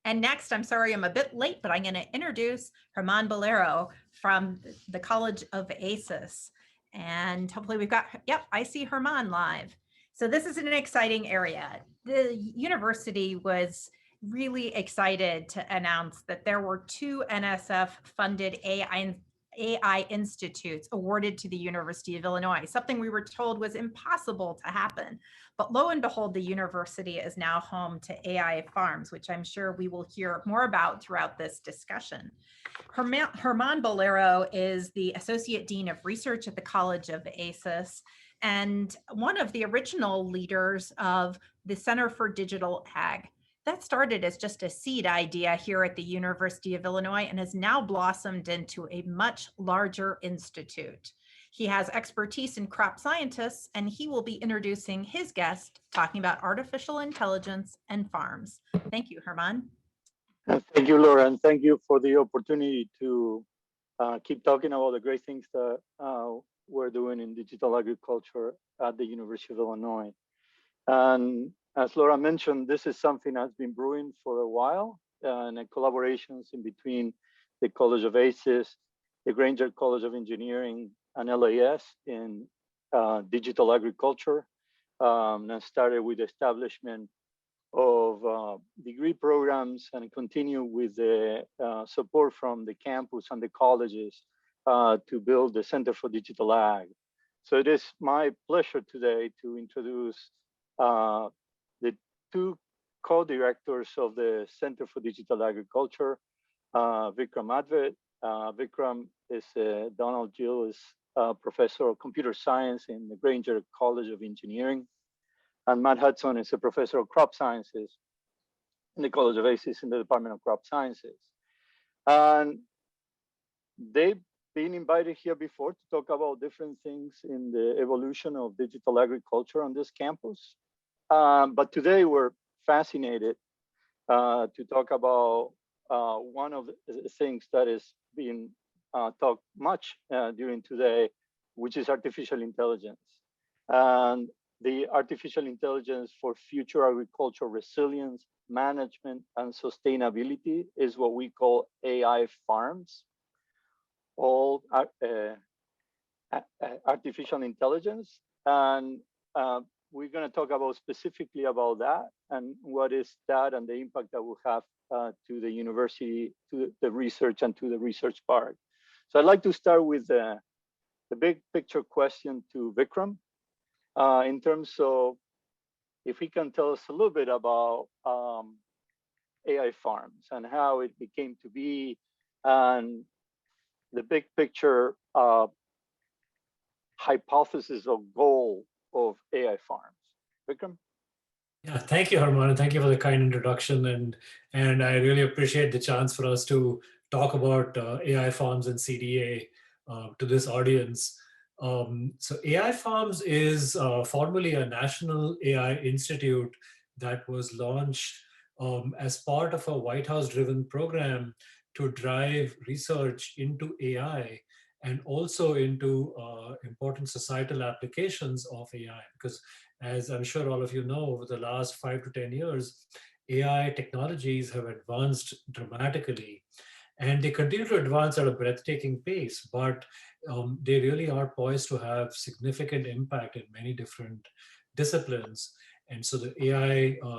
And next, I'm sorry I'm a bit late, but I'm going to introduce Germán Bollero from the College of ACES. And hopefully we've got, yep, I see Germán live. So this is an exciting area. The university was really excited to announce that there were two NSF funded AI institutes awarded to the University of Illinois, something we were told was impossible to happen. But lo and behold, the university is now home to AI farms, which I'm sure we will hear more about throughout this discussion. Germán Bollero is the Associate Dean of Research at the College of ACES and one of the original leaders of the Center for Digital Ag. That started as just a seed idea here at the University of Illinois and has now blossomed into a much larger institute. He has expertise in crop scientists, and he will be introducing his guest talking about artificial intelligence and farms. Thank you, Germán. Thank you, Laura, and thank you for the opportunity to keep talking about the great things that we're doing in digital agriculture at the University of Illinois. And as Laura mentioned, this is something that's been brewing for a while, and collaborations in between the College of ACES, the Granger College of Engineering, and LAS in digital agriculture. And started with the establishment of degree programs and continue with the support from the campus and the colleges to build the Center for Digital Ag. So it is my pleasure today to introduce the two co-directors of the Center for Digital Agriculture, Vikram Adve. Vikram is Donald Gill is professor of computer science in the Granger College of Engineering. And Matt Hudson is a professor of crop sciences in the College of ACES in the Department of Crop Sciences. And they've been invited here before to talk about different things in the evolution of digital agriculture on this campus. But today we're fascinated to talk about one of the things that is being talked much during today, which is artificial intelligence. And the artificial intelligence for future agricultural resilience, management, and sustainability is what we call AI farms, all artificial intelligence. And we're going to talk about specifically about that and what is that and the impact that will have to the university, to the research, and to the research park. So I'd like to start with the big picture question to Vikram. In terms of if he can tell us a little bit about AI farms and how it became to be and the big picture hypothesis or goal of AI farms. Vikram? Yeah, thank you, Germán, and thank you for the kind introduction. And I really appreciate the chance for us to talk about AI farms and CDA to this audience. So AI Farms is formally a national AI institute that was launched as part of a White House-driven program to drive research into AI and also into important societal applications of AI. Because as I'm sure all of you know, over the last 5 to 10 years, AI technologies have advanced dramatically. And they continue to advance at a breathtaking pace, but they really are poised to have significant impact in many different disciplines. And so the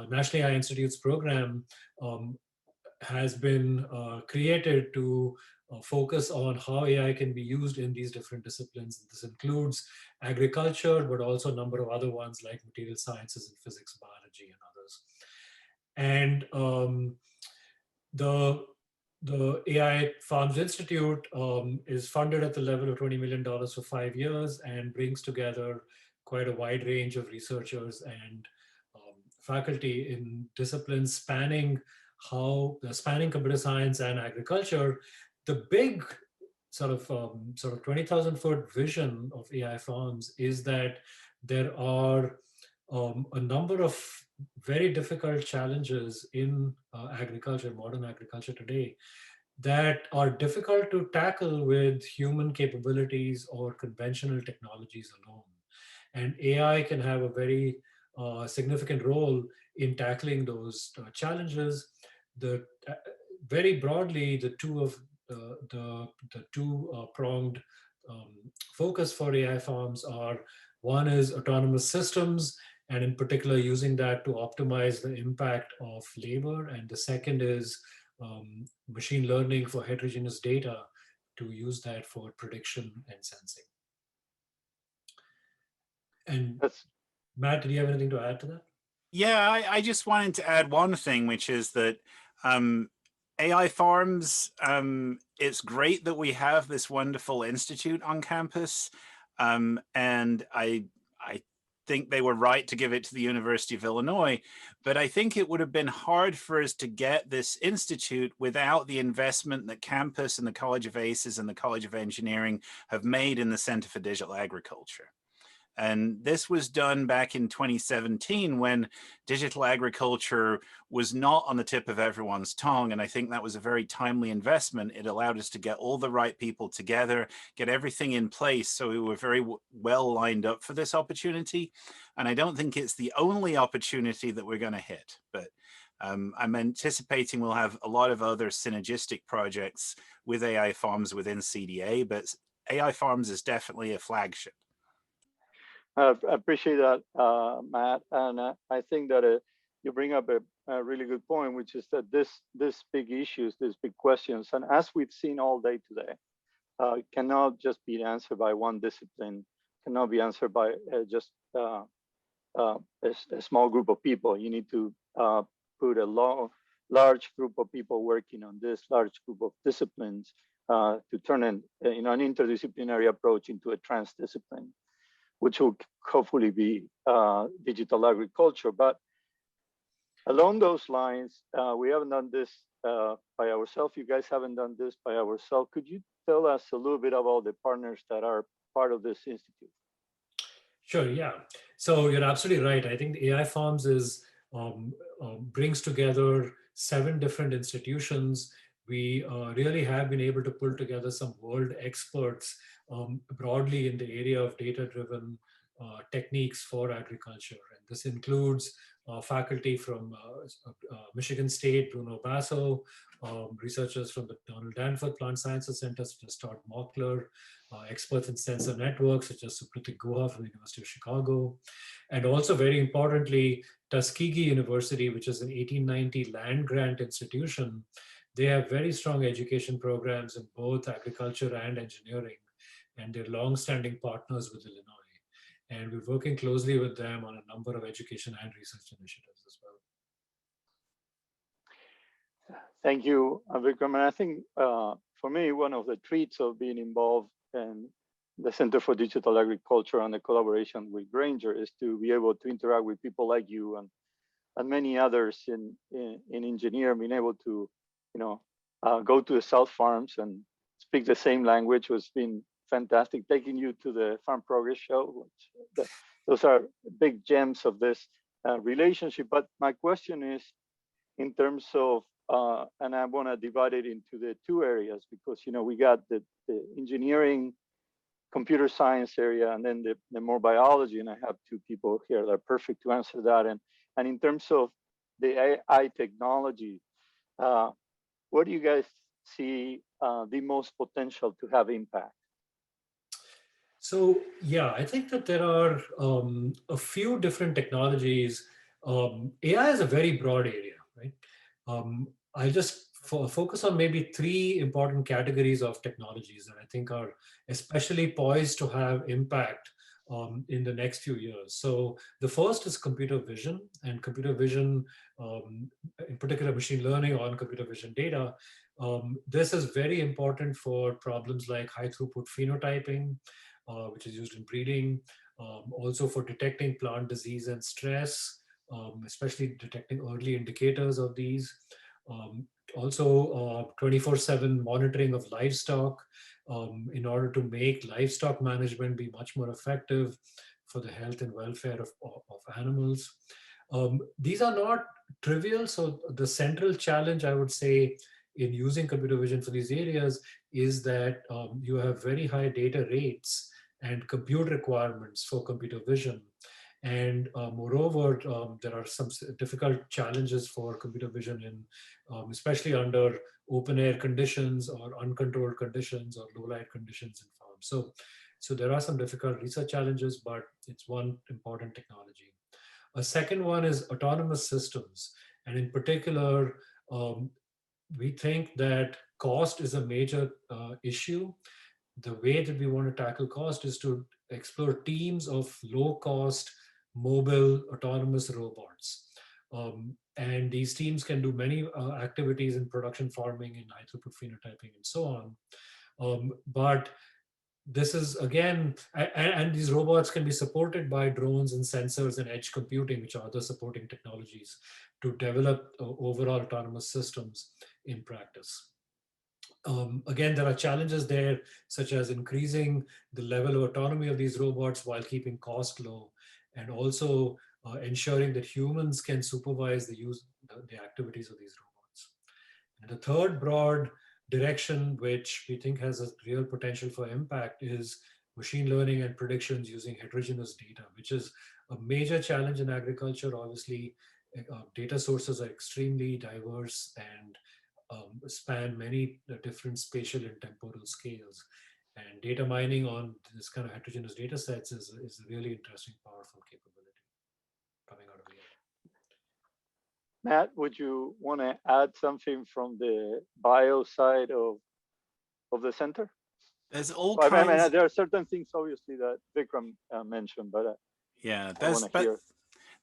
National AI Institute's program has been created to focus on how AI can be used in these different disciplines. This includes agriculture, but also a number of other ones like material sciences and physics, biology, and others. And the AI Farms Institute is funded at the level of $20 million for 5 years and brings together quite a wide range of researchers and faculty in disciplines spanning computer science and agriculture. The big sort of 20,000 foot vision of AI Farms is that there are a number of very difficult challenges in agriculture, modern agriculture today, that are difficult to tackle with human capabilities or conventional technologies alone. And AI can have a very significant role in tackling those challenges. very broadly, the two pronged focus for AI farms are, one is autonomous systems, and in particular using that to optimize the impact of labor. And the second is machine learning for heterogeneous data to use that for prediction and sensing. And That's Matt, do you have anything to add to that? Yeah, I just wanted to add one thing, which is that AI farms, it's great that we have this wonderful institute on campus. And I think they were right to give it to the University of Illinois, but I think it would have been hard for us to get this institute without the investment that campus and the College of ACES and the College of Engineering have made in the Center for Digital Agriculture. And this was done back in 2017 when digital agriculture was not on the tip of everyone's tongue. And I think that was a very timely investment. It allowed us to get all the right people together, get everything in place. So we were very well lined up for this opportunity. And I don't think it's the only opportunity that we're going to hit, but I'm anticipating we'll have a lot of other synergistic projects with AI farms within CDA, but AI farms is definitely a flagship. I appreciate that, Matt, and I think that you bring up a really good point, which is that this big issues, these big questions, and as we've seen all day today, cannot just be answered by one discipline, cannot be answered by just a small group of people. You need to put a large group of people working on this large group of disciplines to turn an interdisciplinary approach into a transdiscipline, which will hopefully be digital agriculture. But along those lines, we haven't done this by ourselves. You guys haven't done this by ourselves. Could you tell us a little bit about the partners that are part of this institute? Sure, yeah. So you're absolutely right. I think the AI Farms brings together 7 different institutions. We really have been able to pull together some world experts broadly in the area of data-driven techniques for agriculture. And this includes faculty from Michigan State, Bruno Basso, researchers from the Donald Danforth Plant Sciences Center, such as Todd Mockler, experts in sensor networks, such as Supratik Guha from the University of Chicago, and also very importantly, Tuskegee University, which is an 1890 land grant institution. They have very strong education programs in both agriculture and engineering, and they're long-standing partners with Illinois. And we're working closely with them on a number of education and research initiatives as well. Thank you, Vikram. And I think for me, one of the treats of being involved in the Center for Digital Agriculture and the collaboration with Granger is to be able to interact with people like you and many others in engineering, being able to go to the South Farms and speak the same language has been fantastic. Taking you to the Farm Progress Show, which those are big gems of this relationship. But my question is, in terms of, and I want to divide it into the 2 areas, because we got the engineering, computer science area, and then the more biology. And I have 2 people here that are perfect to answer that. And in terms of the AI technology, where do you guys see the most potential to have impact? So yeah, I think that there are a few different technologies. AI is a very broad area, right? I'll just focus on maybe 3 important categories of technologies that I think are especially poised to have impact in the next few years. So the first is computer vision, and computer vision, in particular machine learning on computer vision data. This is very important for problems like high throughput phenotyping, which is used in breeding, also for detecting plant disease and stress, especially detecting early indicators of these. Also 24/7 monitoring of livestock in order to make livestock management be much more effective for the health and welfare of animals. These are not trivial. So the central challenge, I would say, in using computer vision for these areas is that you have very high data rates and compute requirements for computer vision. And moreover, there are some difficult challenges for computer vision in, especially under open air conditions or uncontrolled conditions or low light conditions in farms. So there are some difficult research challenges, but it's one important technology. A second one is autonomous systems. And in particular, we think that cost is a major issue. The way that we want to tackle cost is to explore teams of low cost, mobile, autonomous robots. And these teams can do many activities in production farming, in high throughput phenotyping, and so on. But this is again, and these robots can be supported by drones and sensors and edge computing, which are other supporting technologies to develop overall autonomous systems in practice. Again, there are challenges there, such as increasing the level of autonomy of these robots while keeping cost low, and also ensuring that humans can supervise the activities of these robots. And the third broad direction, which we think has a real potential for impact, is machine learning and predictions using heterogeneous data, which is a major challenge in agriculture. Obviously, data sources are extremely diverse and span many different spatial and temporal scales. And data mining on this kind of heterogeneous data sets is a really interesting, powerful capability coming out of AI. Matt, would you want to add something from the bio side of the center? There's all I kinds. mean, there are certain things, obviously, that Vikram mentioned, but yeah, I want to hear.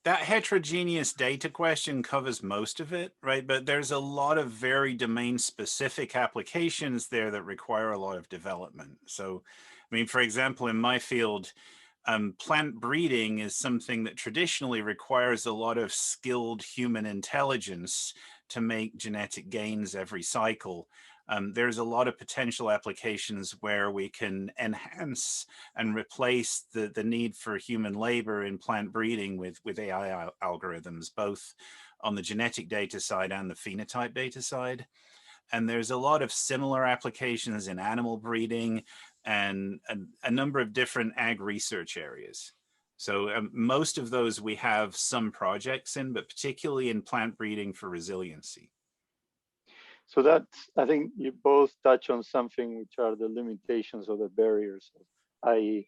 That heterogeneous data question covers most of it, right? But there's a lot of very domain-specific applications there that require a lot of development. So, I mean, for example, in my field, plant breeding is something that traditionally requires a lot of skilled human intelligence to make genetic gains every cycle. There's a lot of potential applications where we can enhance and replace the need for human labor in plant breeding with AI algorithms, both on the genetic data side and the phenotype data side. And there's a lot of similar applications in animal breeding and a number of different ag research areas. So most of those we have some projects in, but particularly in plant breeding for resiliency. So that's, I think you both touch on something, which are the limitations or the barriers. I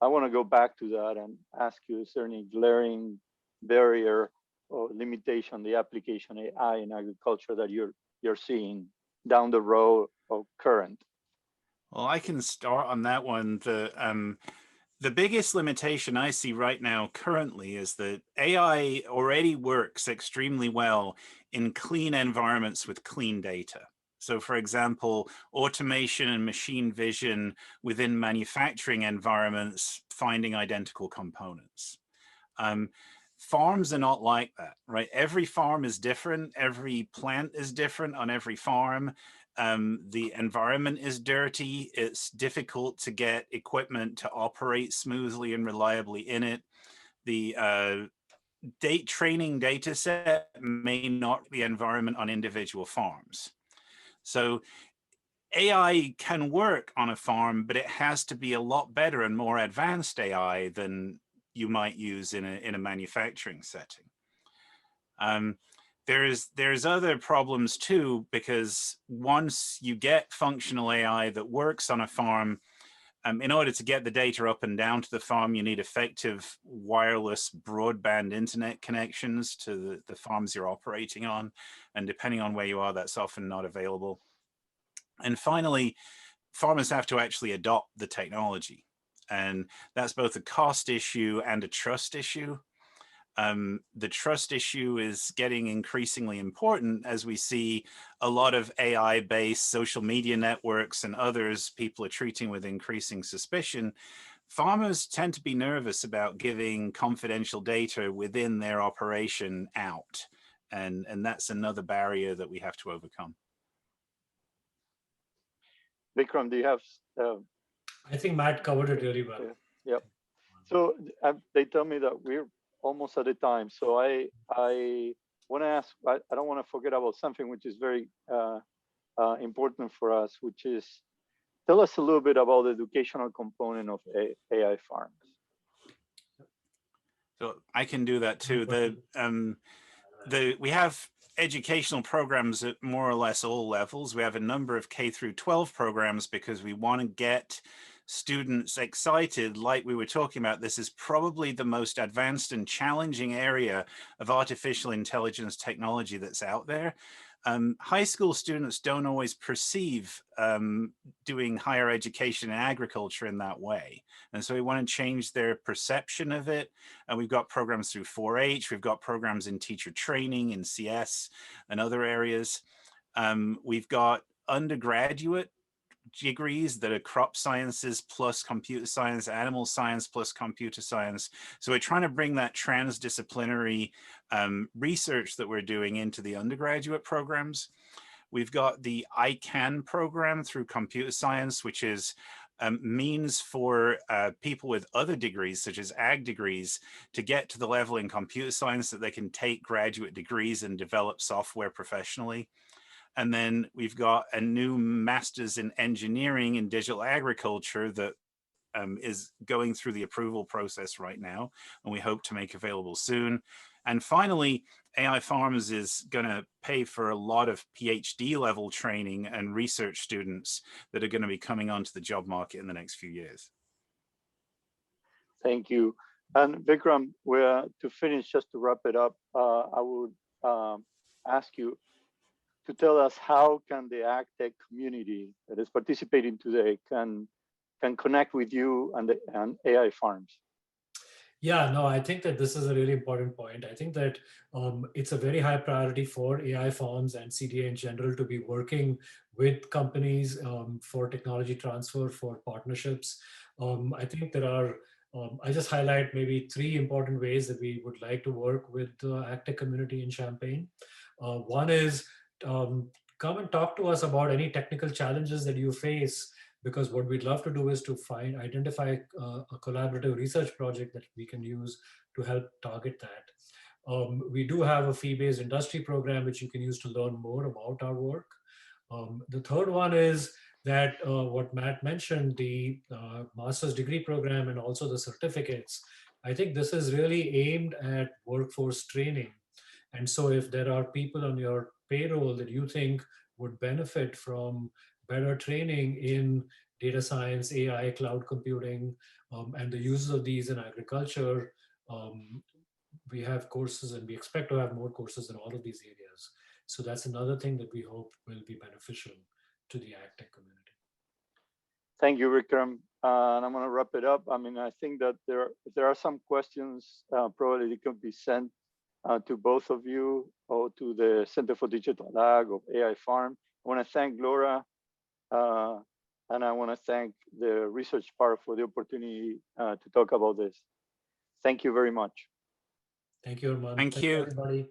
want to go back to that and ask you, is there any glaring barrier or limitation, the application AI in agriculture that you're seeing down the road or current? Well, I can start on that one. The biggest limitation I see right now currently is that AI already works extremely well in clean environments with clean data. So for example, automation and machine vision within manufacturing environments, finding identical components. Farms are not like that, right? Every farm is different. Every plant is different on every farm. The environment is dirty. It's difficult to get equipment to operate smoothly and reliably in it. The training data set may not be the environment on individual farms. So AI can work on a farm, but it has to be a lot better and more advanced AI than you might use in a manufacturing setting. There's other problems too, because once you get functional AI that works on a farm, in order to get the data up and down to the farm, you need effective wireless broadband internet connections to the farms you're operating on. And depending on where you are, that's often not available. And finally, farmers have to actually adopt the technology. And that's both a cost issue and a trust issue. The trust issue is getting increasingly important as we see a lot of AI-based social media networks and others people are treating with increasing suspicion. Farmers tend to be nervous about giving confidential data within their operation out. And that's another barrier that we have to overcome. Vikram, do you have? I think Matt covered it really well. Yep. So they tell me that we're almost at a time. So I want to ask, I don't want to forget about something which is very important for us, which is, tell us a little bit about the educational component of AI farms. So I can do that too. We have educational programs at more or less all levels. We have a number of K through 12 programs because we want to get students excited. Like we were talking about, this is probably the most advanced and challenging area of artificial intelligence technology that's out there. High school students don't always perceive doing higher education in agriculture in that way. And so we want to change their perception of it. And we've got programs through 4-H, we've got programs in teacher training, in CS and other areas. We've got undergraduate degrees that are crop sciences plus computer science, animal science plus computer science. So we're trying to bring that transdisciplinary research that we're doing into the undergraduate programs. We've got the ICANN program through computer science, which is means for people with other degrees, such as ag degrees, to get to the level in computer science that they can take graduate degrees and develop software professionally. And then we've got a new master's in engineering in digital agriculture that is going through the approval process right now, and we hope to make available soon. And finally, AI Farms is going to pay for a lot of PhD level training and research students that are going to be coming onto the job market in the next few years. Thank you. And Vikram, to finish, just to wrap it up, I would ask you to tell us how can the AgTech community that is participating today can connect with you and AI Farms. Yeah, no, I think that this is a really important point. I think that it's a very high priority for AI farms and CDA in general to be working with companies for technology transfer, for partnerships. I think there are, I just highlight maybe 3 important ways that we would like to work with the AgTech community in Champaign. One is come and talk to us about any technical challenges that you face, because what we'd love to do is to identify a collaborative research project that we can use to help target that. We do have a fee-based industry program which you can use to learn more about our work. The third one is that what Matt mentioned, the master's degree program and also the certificates. I think this is really aimed at workforce training. And so if there are people on your payroll that you think would benefit from better training in data science, AI, cloud computing, and the uses of these in agriculture, we have courses and we expect to have more courses in all of these areas. So that's another thing that we hope will be beneficial to the AgTech community. Thank you, Vikram. And I'm going to wrap it up. I mean, I think that if there are some questions, probably they could be sent to both of you or to the Center for Digital Ag of AI Farm. I want to thank Laura and I want to thank the research part for the opportunity to talk about this. Thank you very much. Thank you, Germán. Thank you, everybody.